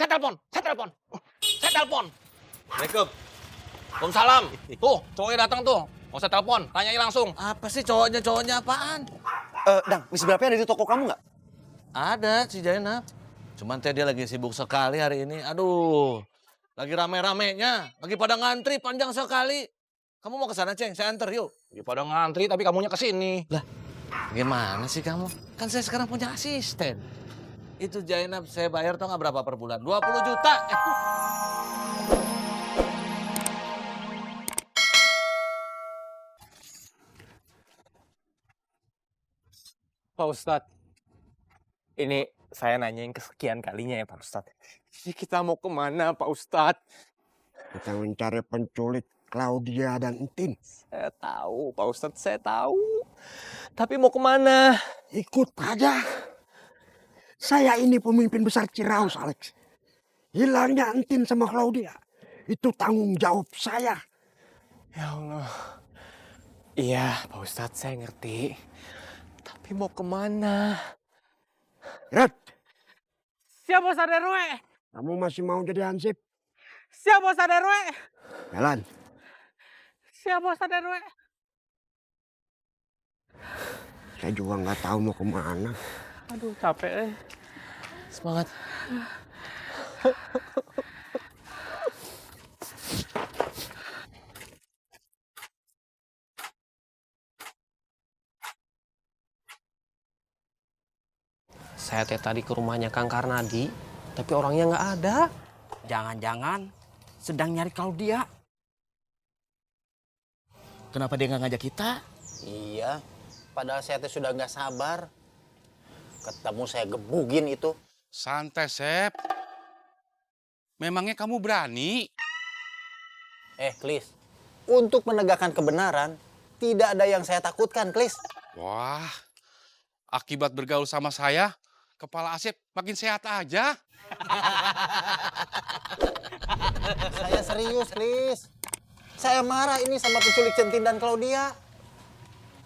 Saya telepon. Saya telepon. Assalamualaikum. Waalaikumsalam. Tuh, cowoknya datang tuh. Mau saya telepon, tanyain langsung. Apa sih cowoknya apaan? Dang, misi berapa ada di toko kamu nggak? Ada si Jainab. Cuman teh dia lagi sibuk sekali hari ini. Aduh, lagi rame-ramenya. Lagi pada ngantri panjang sekali. Kamu mau ke sana, Ceng? Saya anter, yuk. Ya pada ngantri tapi kamunya ke sini. Lah, gimana sih kamu? Kan saya sekarang punya asisten. Itu Jainab saya bayar tau nggak berapa per bulan? 20 juta. Pak Ustadz, ini saya nanya yang kesekian kalinya ya Pak Ustadz. Ini kita mau kemana Pak Ustadz? Kita mencari penculik Claudia dan Entin. Saya tahu Pak Ustadz, saya tahu. Tapi mau kemana? Ikut aja. Saya ini pemimpin besar Ciraus, Alex. Hilangnya Entin sama Claudia, itu tanggung jawab saya. Ya Allah. Iya Pak Ustadz, saya ngerti. Tapi mau kemana? Red, Siap Ustadz RW. kamu masih mau jadi hansip? Siap Ustadz RW. Jalan. Siap Ustadz RW. Saya juga nggak tahu mau kemana. Aduh capek. Semangat. Saya tadi ke rumahnya Kang Karnadi, tapi orangnya nggak ada. Jangan-jangan sedang nyari Claudia. Kenapa dia nggak ngajak kita? Iya, padahal saya sudah nggak sabar. Ketemu saya gebugin itu. Santai, Sep. Memangnya kamu berani? Klis, untuk menegakkan kebenaran, tidak ada yang saya takutkan, Klis. Wah, akibat bergaul sama saya, kepala Asep makin sehat aja. Saya serius, Klis. Saya marah ini sama penculik Centin dan Claudia.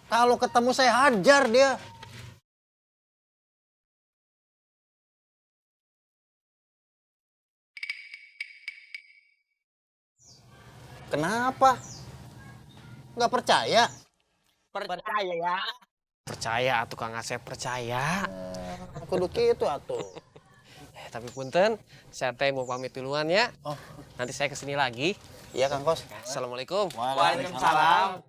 Kalau ketemu saya hajar dia. Kenapa? Nggak percaya? Percaya ya? Percaya, Kang Asep percaya. Kudu gitu atuh. Tapi punten, saya teh mau pamit duluan ya. Oh. Nanti saya kesini lagi. Iya, Kang Kos. Assalamualaikum. Waalaikumsalam.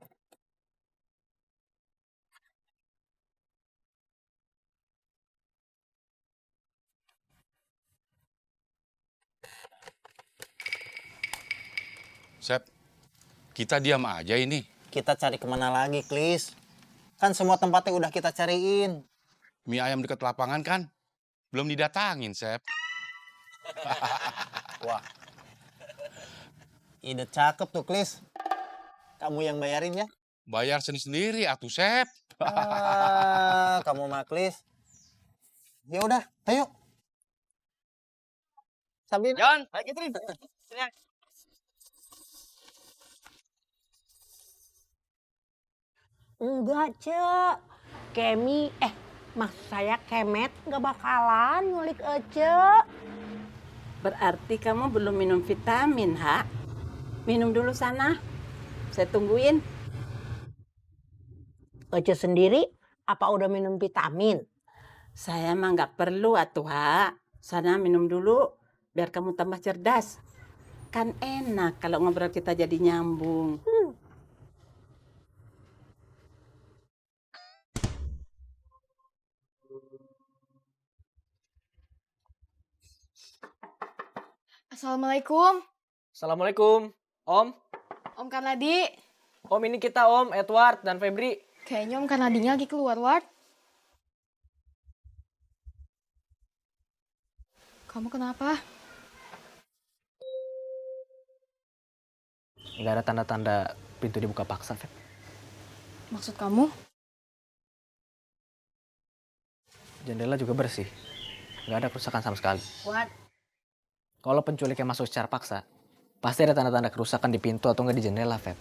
Sep, kita diam aja ini. Kita cari kemana lagi, Klis? Kan semua tempatnya udah kita cariin. Mie ayam dekat lapangan kan belum didatangin, Sep. Wah, ide cakep tuh, Klis. Kamu yang bayarin ya? Bayar sendiri atuh, Sep. Kamu mah, Klis. Ya udah, ayo. Sabin. John, ayo Catherine. Sini. Enggak, Cek. Maksud saya Kemet nggak bakalan ngulik Ece. Berarti kamu belum minum vitamin, Ha? Minum dulu sana. Saya tungguin. Ece sendiri apa udah minum vitamin? Saya mah nggak perlu atuh, Ha. Sana minum dulu biar kamu tambah cerdas. Kan enak kalau ngobrol kita jadi nyambung. Assalamualaikum. Assalamualaikum, Om. Om Karnadi. Om ini kita Om, Edward dan Febri. Kayaknya Om Karnadinya lagi keluar, Ward. Kamu kenapa? Nggak ada tanda-tanda pintu dibuka paksa, Feb. Maksud kamu? Jendela juga bersih. Nggak ada kerusakan sama sekali. What? Kalau penculiknya masuk secara paksa, pasti ada tanda-tanda kerusakan di pintu atau nggak di jendela, Feb.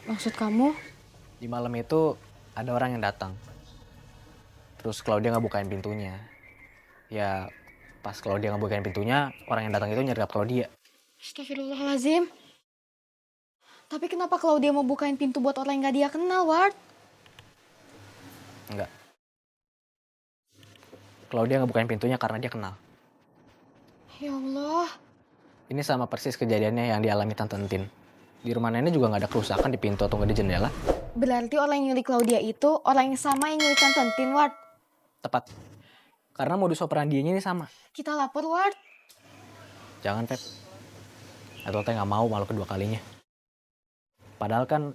Maksud kamu? Di malam itu, ada orang yang datang. Terus Claudia nggak bukain pintunya. Ya pas Claudia nggak bukain pintunya, orang yang datang itu nyergap Claudia. Astagfirullahalazim. Tapi kenapa Claudia mau bukain pintu buat orang yang gak dia kenal, Ward? Enggak. Claudia nggak bukain pintunya karena dia kenal. Ya Allah. Ini sama persis kejadiannya yang dialami Tante Entin. Di rumah nenek juga nggak ada kerusakan di pintu atau nggak di jendela. Berarti orang yang nyulik Claudia itu orang yang sama yang nyulik Tante Entin, Ward. Tepat. Karena modus operandinya ini sama. Kita lapor, Ward. Jangan, Pep. Atau teh nggak mau malu kedua kalinya. Padahal kan...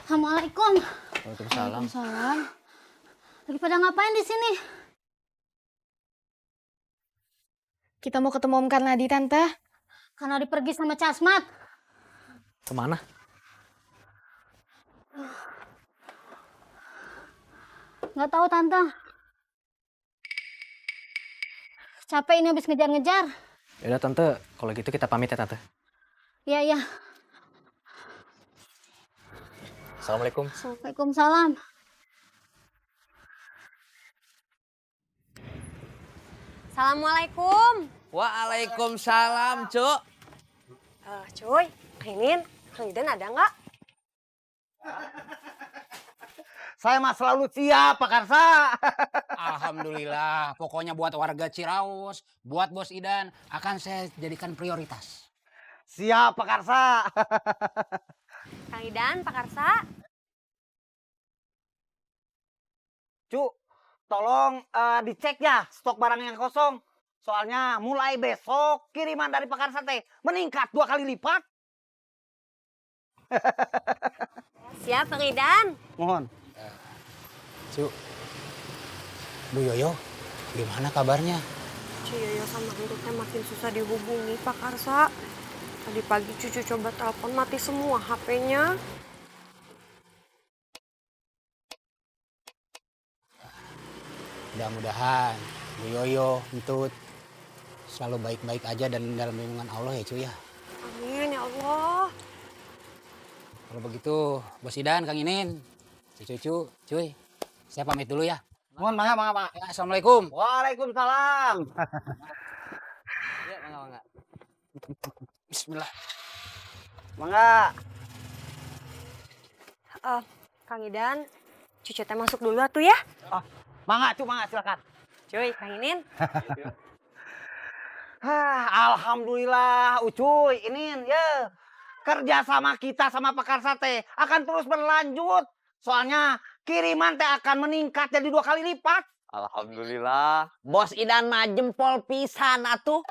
Assalamualaikum. Waalaikumsalam. Waalaikumsalam. Lagi pada ngapain di sini? Kita mau ketemu Om Karnadi, Tante. Karena dipergi sama Casmat. Kemana? Nggak tahu Tante. Capek ini habis ngejar-ngejar. Yaudah Tante, kalau gitu kita pamit ya Tante. Iya, iya. Assalamualaikum. Waalaikumsalam. Assalamualaikum. Waalaikumsalam, Cuk. Cuy, Inin, Kang Idan ada nggak? Saya mah selalu siap, Pak Karsa. Alhamdulillah, pokoknya buat warga Ciraus, buat Bos Idan, akan saya jadikan prioritas. Siap, Pak Karsa. Kang Idan, Pak Karsa. Cuk, tolong dicek ya stok barang yang kosong. Soalnya mulai besok kiriman dari Pak Karsa teh meningkat 2 kali lipat. Siap, Kang Idan. Mohon. Cuk, Bu Yoyo, gimana kabarnya? Ciyoyo sama Endutnya makin susah dihubungi, Pak Karsa. Tadi pagi cucu coba telepon mati semua HP-nya. Mudah-mudahan Bu Yoyo, Entut selalu baik-baik aja dan dalam lindungan Allah ya cuy ya. Amin ya Allah. Kalau begitu, Bos Idan, Kang Inin, cucu, cuy, saya pamit dulu ya. Mohon, mangga. Ya, Assalamualaikum. Waalaikumsalam. Ya, mangga. Bismillah. Mangga. Kang Idan, cucu teh masuk dulu atuh ya. Mangga, silakan. Cuy, Kang Inin. Alhamdulillah, Ucuy, Inin, ya. Kerja sama kita sama Pak Karsa teh akan terus berlanjut. Soalnya kiriman teh akan meningkat jadi 2 kali lipat. Alhamdulillah. Bos Idan mah jempol pisan atuh.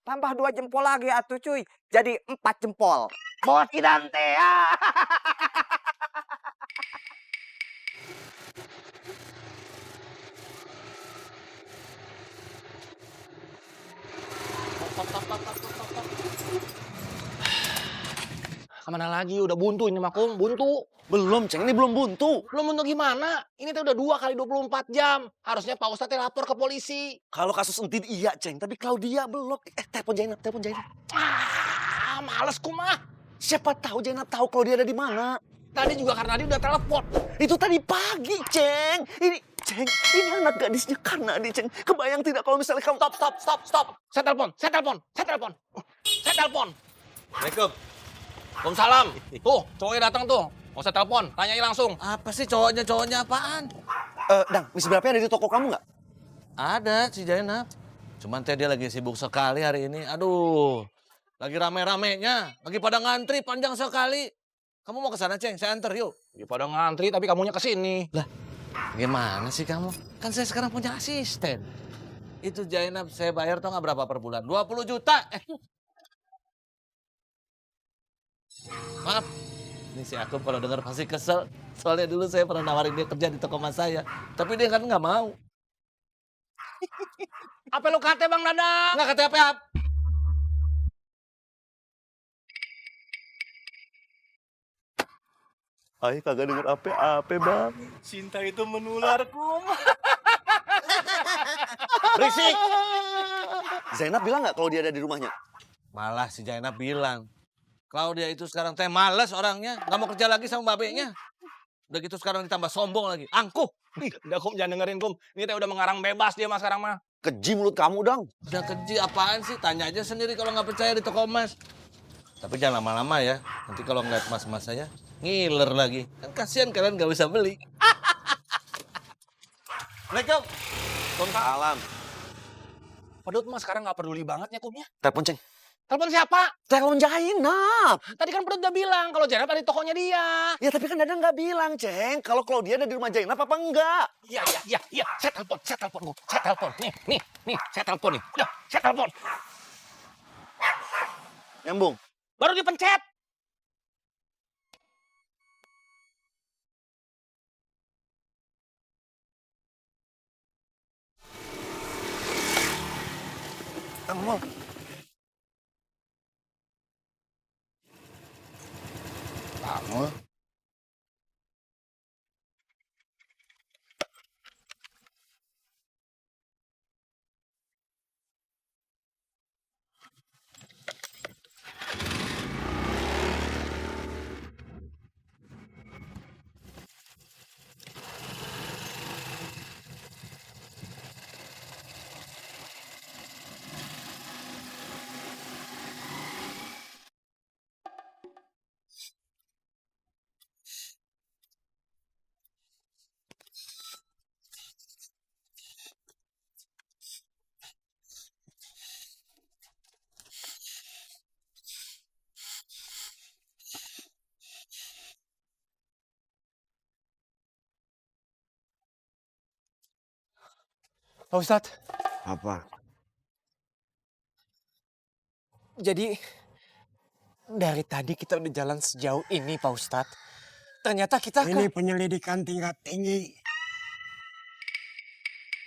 Tambah 2 jempol lagi atuh cuy. Jadi 4 jempol. Bos Idan teh. Kemana lagi? Udah buntu ini mah, Kong. Buntu. Belum, Ceng. Ini belum buntu. Belum buntu gimana? Ini tuh udah 2 kali 24 jam. Harusnya Pak Ustadz lapor ke polisi. Kalau kasus Entin iya, Ceng. Tapi Claudia belum. Telepon Jainab. Males kumah. Siapa tahu Jainab tahu Claudia ada di mana. Tadi juga Karnadi udah telepon. Itu tadi pagi, Ceng. Ini anak gadisnya Karnadi, Ceng. Kebayang tidak kalau misalnya kamu... Stop. Saya telepon. Assalamualaikum. Waalaikumsalam. Tuh, cowoknya datang tuh. Mau saya telepon, tanyai langsung. Apa sih cowoknya apaan? Dang, misi berapa ada di toko kamu nggak? Ada si Jainab. Cuman teh dia lagi sibuk sekali hari ini. Aduh, lagi rame-ramenya. Lagi pada ngantri panjang sekali. Kamu mau ke sana, Ceng? Saya anter, yuk. Ya pada ngantri, tapi kamunya ke sini. Lah, gimana sih kamu? Kan saya sekarang punya asisten. Itu Jainab saya bayar tau nggak berapa per bulan? 20 juta. Maaf. Ini si Akum kalau dengar pasti kesel. Soalnya dulu saya pernah nawarin dia kerja di toko mas saya. Tapi dia kan nggak mau. Apa lu kate Bang Dadang? Nggak kata apa-apa. Ay, kagak denger apa-apa, Bang. Cinta itu menular, Kum. Berisik! Zainab bilang nggak kalau dia ada di rumahnya? Malah si Jainab bilang, Claudia itu sekarang teh males orangnya. Nggak mau kerja lagi sama babenya. Udah gitu sekarang ditambah sombong lagi. Angkuh. Udah Kum, jangan dengerin Kum. Ini teh udah mengarang bebas dia mah sekarang mah. Keji mulut kamu dong. Udah keji apaan sih? Tanya aja sendiri kalau nggak percaya di toko emas. Tapi jangan lama-lama ya. Nanti kalau ngeliat mas-mas saya, ngiler lagi. Kan kasihan kalian nggak bisa beli. Assalamualaikum. Waalaikumsalam. Pedut mah sekarang nggak peduli banget ya Kumnya. Telepon, Ceng. Telepon siapa? Telepon Jainab. Tadi kan Pedut udah bilang kalau Jainab ada di tokonya dia. Ya tapi kan Dadang nggak bilang, Ceng. Kalau Claudia ada di rumah Jainab apa enggak? Iya. Saya telepon Kum. Saya telepon. Nih, saya telepon nih. Udah, saya telepon. Nyambung. Baru dipencet. Kamu. Kamu. Pak Ustadz, Apa? jadi dari tadi kita udah jalan sejauh ini Pak Ustadz. Ternyata kita Ini penyelidikan tingkat tinggi.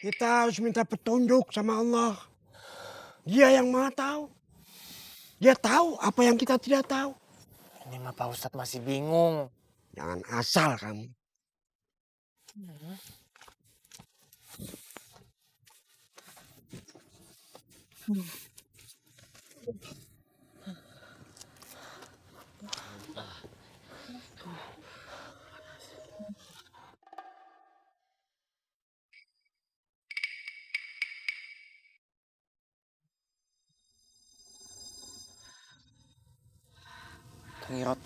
Kita harus minta petunjuk sama Allah. Dia yang maha tahu. Dia tahu apa yang kita tidak tahu. Ini mah Pak Ustadz masih bingung. Jangan asal kamu. Kang Irot,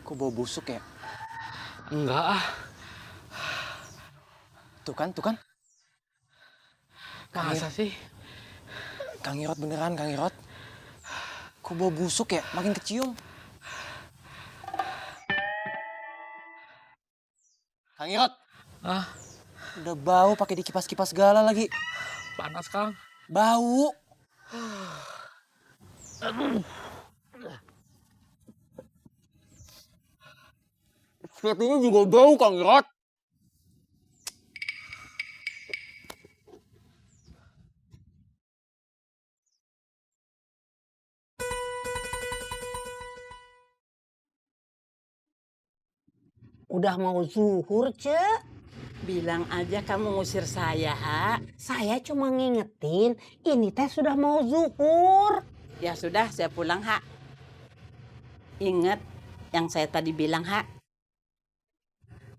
kok bau busuk ya? Enggak ah. Tuh kan. Masa sih? Kang Irot beneran, Kang Irot. Kok bau busuk ya? Makin kecium. Kang Irot. Udah bau pakai dikipas-kipas segala lagi. Panas Kang. Bau. Sepertinya juga bau Kang Irot. Udah mau zuhur, Cek. Bilang aja kamu ngusir saya, Ha. Saya cuma ngingetin, ini teh sudah mau zuhur. Ya sudah, saya pulang, Ha. Ingat yang saya tadi bilang, Ha.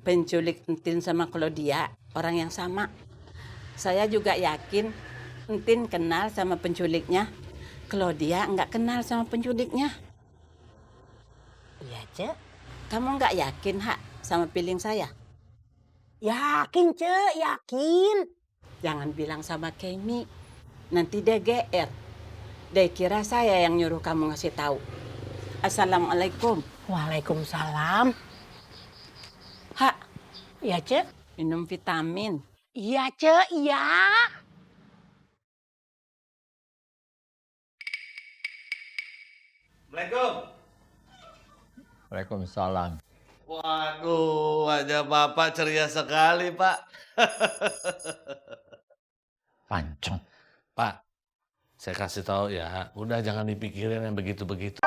Penculik Entin sama Claudia orang yang sama. Saya juga yakin Entin kenal sama penculiknya. Claudia nggak kenal sama penculiknya. Iya, Cek. Kamu nggak yakin, Ha, sama feeling saya? Yakin, Cek, yakin. Jangan bilang sama Kemi. Nanti dia GR. Dia kira saya yang nyuruh kamu ngasih tahu. Assalamualaikum. Waalaikumsalam. Ha, Iya, Cek. minum vitamin. Iya, Cek, iya. Assalamualaikum. Waalaikumsalam. Waduh, wajah Bapak ceria sekali, Pak. Pancong. Pak, saya kasih tahu ya, udah jangan dipikirin yang begitu-begitu.